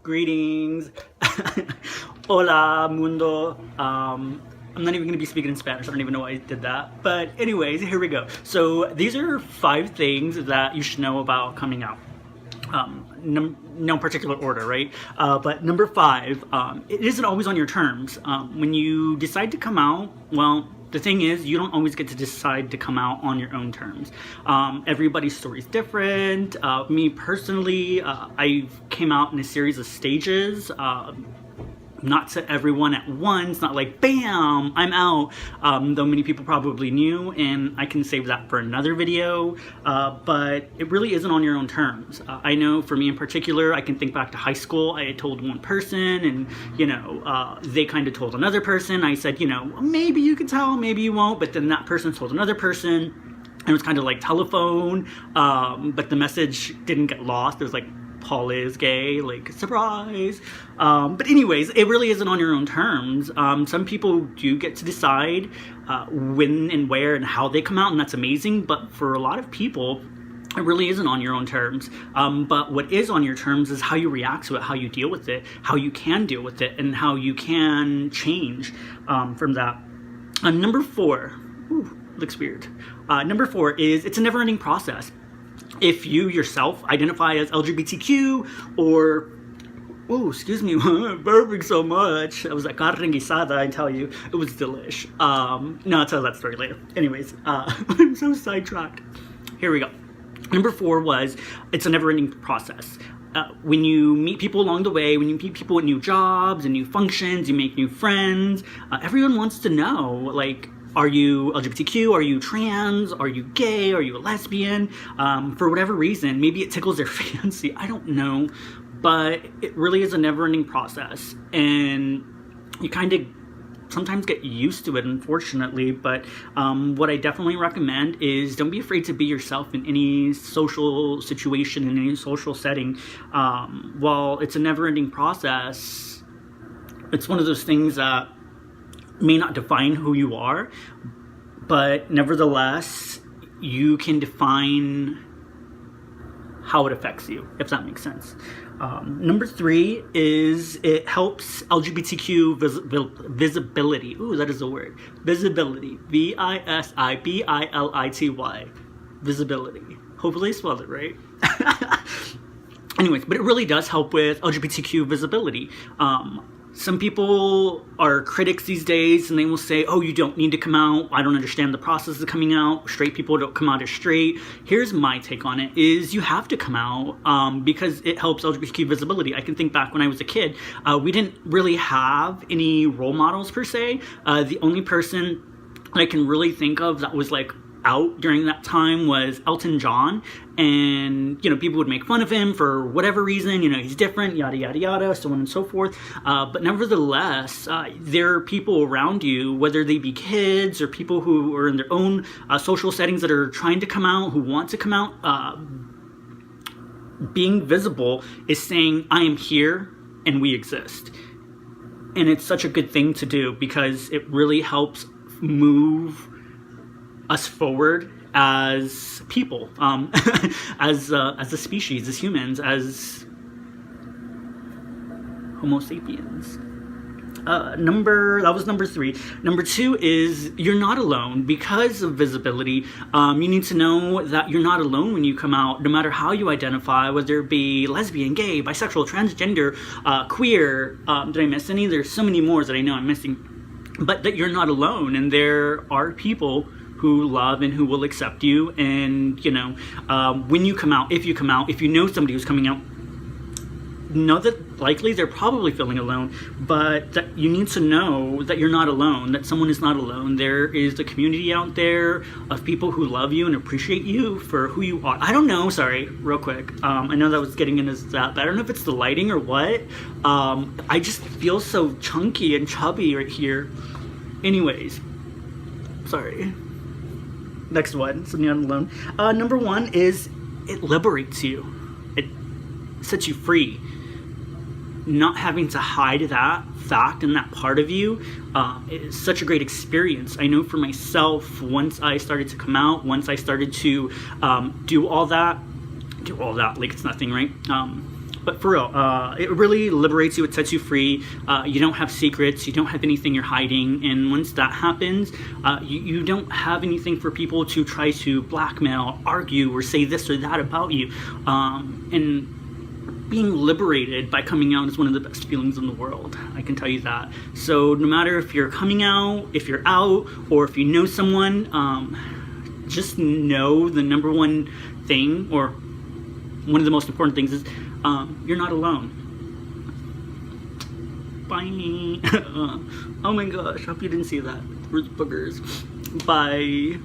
Greetings. Hola, mundo. I'm not even going to be speaking in Spanish. I don't even know why I did that. But anyways, here we go. So these are 5 things that you should know about coming out. No particular order, right? But number 5, it isn't always on your terms. When you decide to come out, well, the thing is, you don't always get to decide to come out on your own terms. Everybody's story is different. Me personally, I came out in a series of stages. Not to everyone at once, not like bam, I'm out, though many people probably knew, and I can save that for another video, but it really isn't on your own terms. I know for me in particular, I can think back to high school. I had told one person, and they kind of told another person. I said, maybe you can tell, maybe you won't, but then that person told another person, and it was kind of like telephone, but the message didn't get lost. It was like, Paul is gay, like, surprise. But anyways, it really isn't on your own terms. Some people do get to decide when and where and how they come out, and that's amazing. But for a lot of people, it really isn't on your own terms. But what is on your terms is how you react to it, how you deal with it, how you can deal with it, and how you can change from that. Number 4, looks weird. Number 4 is it's a never-ending process. If you yourself identify as LGBTQ or, excuse me, burping so much. That was a carne guisada, I tell you. It was delish. No, I'll tell that story later. Anyways, I'm so sidetracked. Here we go. Number 4 was, it's a never-ending process. When you meet people along the way, when you meet people at new jobs and new functions, you make new friends, everyone wants to know, like, are you LGBTQ? Are you trans? Are you gay? Are you a lesbian? For whatever reason, maybe it tickles their fancy. I don't know. But it really is a never-ending process. And you kind of sometimes get used to it, unfortunately. But what I definitely recommend is don't be afraid to be yourself in any social situation, in any social setting. While it's a never-ending process, it's one of those things that may not define who you are, but nevertheless, you can define how it affects you, if that makes sense. Number 3 is it helps LGBTQ visibility. Ooh, that is a word. Visibility. visibility. Visibility. Hopefully I spelled it right. Anyways, but it really does help with LGBTQ visibility. Some people are critics these days, and they will say, oh, you don't need to come out. I don't understand the process of coming out. Straight people don't come out as straight. Here's my take on it, is you have to come out because it helps LGBTQ visibility. I can think back when I was a kid. We didn't really have any role models per se. The only person that I can really think of that was like out during that time was Elton John, and people would make fun of him for whatever reason, he's different, yada yada yada, so on and so forth, but nevertheless, there are people around you, whether they be kids or people who are in their own social settings that are trying to come out, who want to come out. Being visible is saying, I am here and we exist, and it's such a good thing to do because it really helps move us forward as people, as a species, as humans, as Homo sapiens. That was number 3. Number 2 is you're not alone. Because of visibility, you need to know that you're not alone when you come out, no matter how you identify, whether it be lesbian, gay, bisexual, transgender, queer. Did I miss any? There's so many more that I know I'm missing. But that you're not alone, and there are people who love and who will accept you. And when you come out, if you know somebody who's coming out, know that likely they're probably feeling alone, but that you need to know that you're not alone, that someone is not alone. There is a community out there of people who love you and appreciate you for who you are. I don't know, sorry, real quick, I know that was getting into that, but I don't know if it's the lighting or what. I just feel so chunky and chubby right here. Anyways, sorry. Next one, so you're not alone. Number 1 is it liberates you. It sets you free. Not having to hide that fact and that part of you is such a great experience. I know for myself, once I started to come out, once I started to do all that like it's nothing, right? But for real, it really liberates you, it sets you free. You don't have secrets, you don't have anything you're hiding, and once that happens, you don't have anything for people to try to blackmail, argue, or say this or that about you. And being liberated by coming out is one of the best feelings in the world. I can tell you that. So no matter if you're coming out, if you're out, or if you know someone, just know the number one thing, or one of the most important things, is you're not alone. Bye. Oh my gosh, hope you didn't see that. Where's boogers? Bye.